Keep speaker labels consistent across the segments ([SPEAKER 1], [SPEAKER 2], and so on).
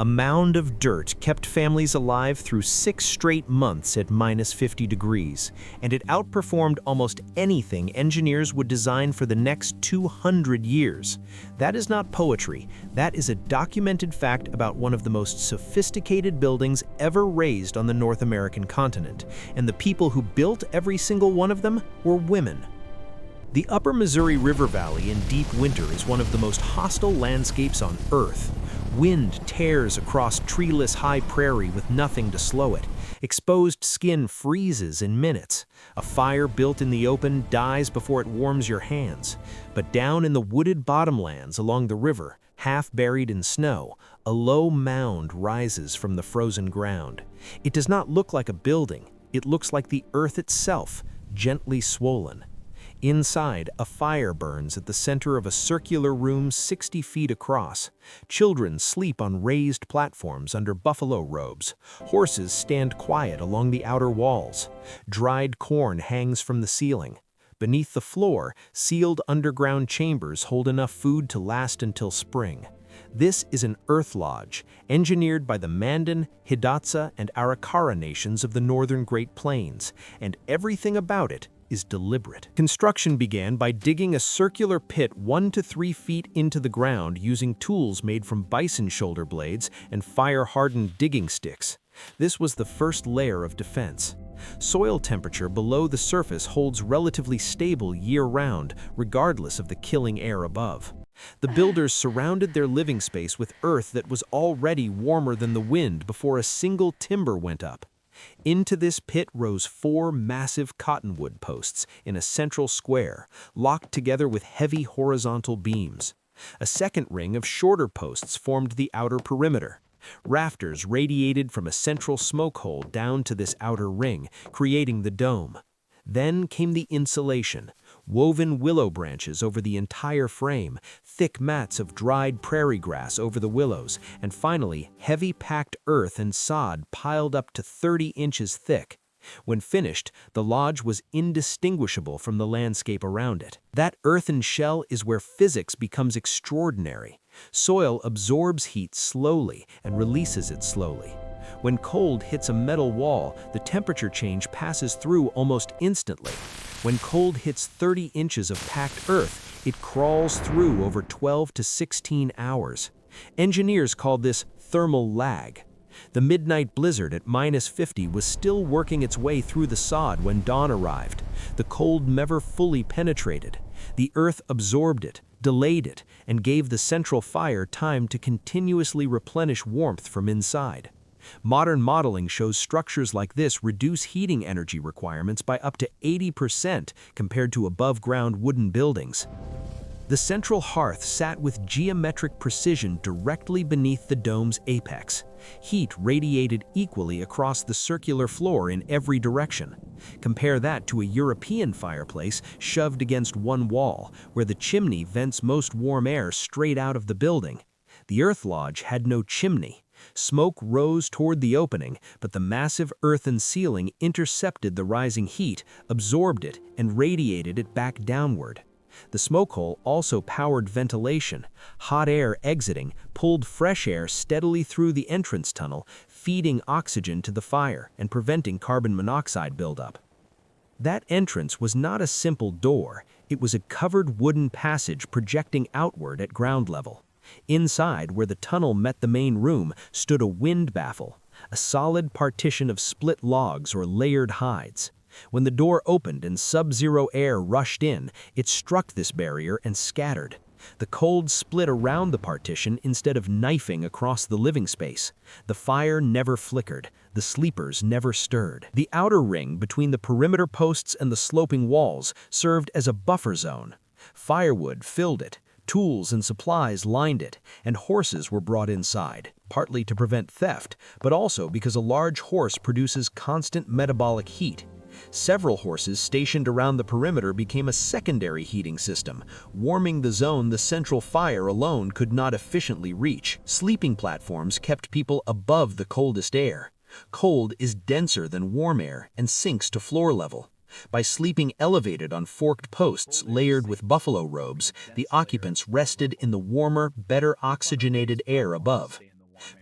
[SPEAKER 1] A mound of dirt kept families alive through 6 straight months at -50 degrees, and it outperformed almost anything engineers would design for the next 200 years. That is not poetry. That is a documented fact about one of the most sophisticated buildings ever raised on the North American continent, and the people who built every single one of them were women. The upper Missouri River Valley in deep winter is one of the most hostile landscapes on Earth. Wind tears across treeless high prairie with nothing to slow it. Exposed skin freezes in minutes. A fire built in the open dies before it warms your hands. But down in the wooded bottomlands along the river, half buried in snow, a low mound rises from the frozen ground. It does not look like a building. It looks like the earth itself, gently swollen. Inside, a fire burns at the center of a circular room 60 feet across. Children sleep on raised platforms under buffalo robes. Horses stand quiet along the outer walls. Dried corn hangs from the ceiling. Beneath the floor, sealed underground chambers hold enough food to last until spring. This is an earth lodge, engineered by the Mandan, Hidatsa, and Arikara nations of the northern Great Plains, and everything about it is deliberate. Construction began by digging a circular pit 1 to 3 feet into the ground using tools made from bison shoulder blades and fire-hardened digging sticks. This was the first layer of defense. Soil temperature below the surface holds relatively stable year-round, regardless of the killing air above. The builders surrounded their living space with earth that was already warmer than the wind before a single timber went up. Into this pit rose 4 massive cottonwood posts in a central square, locked together with heavy horizontal beams. A second ring of shorter posts formed the outer perimeter. Rafters radiated from a central smoke hole down to this outer ring, creating the dome. Then came the insulation, woven willow branches over the entire frame, thick mats of dried prairie grass over the willows, and finally, heavy packed earth and sod piled up to 30 inches thick. When finished, the lodge was indistinguishable from the landscape around it. That earthen shell is where physics becomes extraordinary. Soil absorbs heat slowly and releases it slowly. When cold hits a metal wall, the temperature change passes through almost instantly. When cold hits 30 inches of packed earth, it crawls through over 12 to 16 hours. Engineers call this thermal lag. The midnight blizzard at -50 was still working its way through the sod when dawn arrived. The cold never fully penetrated. The earth absorbed it, delayed it, and gave the central fire time to continuously replenish warmth from inside. Modern modeling shows structures like this reduce heating energy requirements by up to 80% compared to above-ground wooden buildings. The central hearth sat with geometric precision directly beneath the dome's apex. Heat radiated equally across the circular floor in every direction. Compare that to a European fireplace shoved against one wall, where the chimney vents most warm air straight out of the building. The earth lodge had no chimney. Smoke rose toward the opening, but the massive earthen ceiling intercepted the rising heat, absorbed it, and radiated it back downward. The smoke hole also powered ventilation. Hot air exiting pulled fresh air steadily through the entrance tunnel, feeding oxygen to the fire and preventing carbon monoxide buildup. That entrance was not a simple door. It was a covered wooden passage projecting outward at ground level. Inside, where the tunnel met the main room, stood a wind baffle, a solid partition of split logs or layered hides. When the door opened and sub-zero air rushed in, it struck this barrier and scattered. The cold split around the partition instead of knifing across the living space. The fire never flickered. The sleepers never stirred. The outer ring between the perimeter posts and the sloping walls served as a buffer zone. Firewood filled it. Tools and supplies lined it, and horses were brought inside, partly to prevent theft, but also because a large horse produces constant metabolic heat. Several horses stationed around the perimeter became a secondary heating system, warming the zone the central fire alone could not efficiently reach. Sleeping platforms kept people above the coldest air. Cold is denser than warm air and sinks to floor level. By sleeping elevated on forked posts layered with buffalo robes, the occupants rested in the warmer, better oxygenated air above.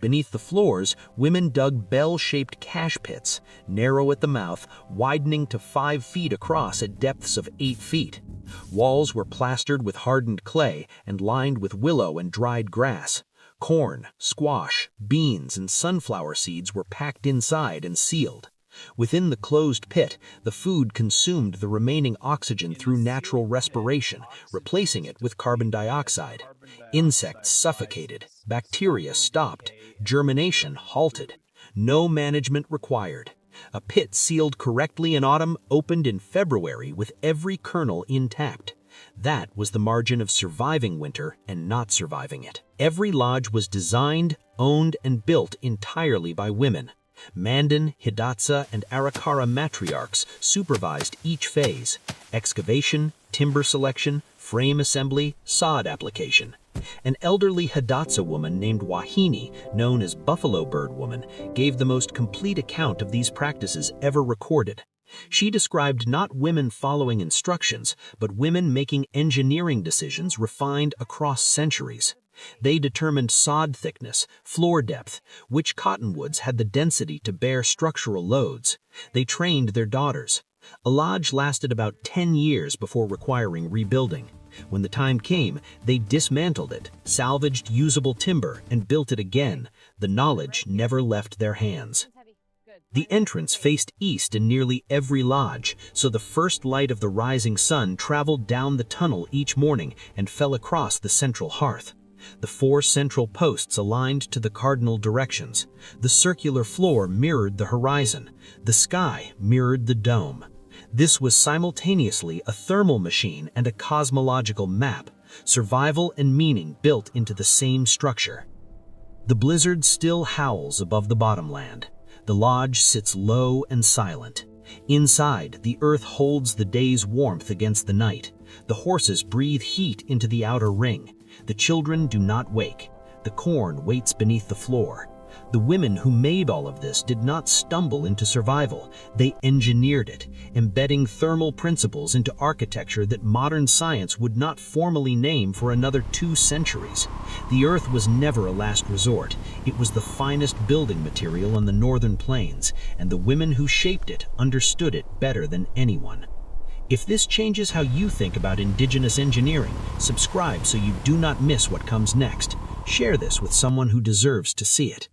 [SPEAKER 1] Beneath the floors, women dug bell-shaped cache pits, narrow at the mouth, widening to 5 feet across at depths of 8 feet. Walls were plastered with hardened clay and lined with willow and dried grass. Corn, squash, beans, and sunflower seeds were packed inside and sealed. Within the closed pit, the food consumed the remaining oxygen through natural respiration, replacing it with carbon dioxide. Insects suffocated, bacteria stopped, germination halted. No management required. A pit sealed correctly in autumn opened in February with every kernel intact. That was the margin of surviving winter and not surviving it. Every lodge was designed, owned, and built entirely by women. Mandan, Hidatsa, and Arikara matriarchs supervised each phase: excavation, timber selection, frame assembly, sod application. An elderly Hidatsa woman named Wahini, known as Buffalo Bird Woman, gave the most complete account of these practices ever recorded. She described not women following instructions, but women making engineering decisions refined across centuries. They determined sod thickness, floor depth, which cottonwoods had the density to bear structural loads. They trained their daughters. A lodge lasted about 10 years before requiring rebuilding. When the time came, they dismantled it, salvaged usable timber, and built it again. The knowledge never left their hands. The entrance faced east in nearly every lodge, so the first light of the rising sun traveled down the tunnel each morning and fell across the central hearth. The 4 central posts aligned to the cardinal directions. The circular floor mirrored the horizon. The sky mirrored the dome. This was simultaneously a thermal machine and a cosmological map, survival and meaning built into the same structure. The blizzard still howls above the bottomland. The lodge sits low and silent. Inside, the earth holds the day's warmth against the night. The horses breathe heat into the outer ring. The children do not wake. The corn waits beneath the floor. The women who made all of this did not stumble into survival. They engineered it, embedding thermal principles into architecture that modern science would not formally name for another 2 centuries. The earth was never a last resort. It was the finest building material on the northern plains, and the women who shaped it understood it better than anyone. If this changes how you think about indigenous engineering, subscribe so you do not miss what comes next. Share this with someone who deserves to see it.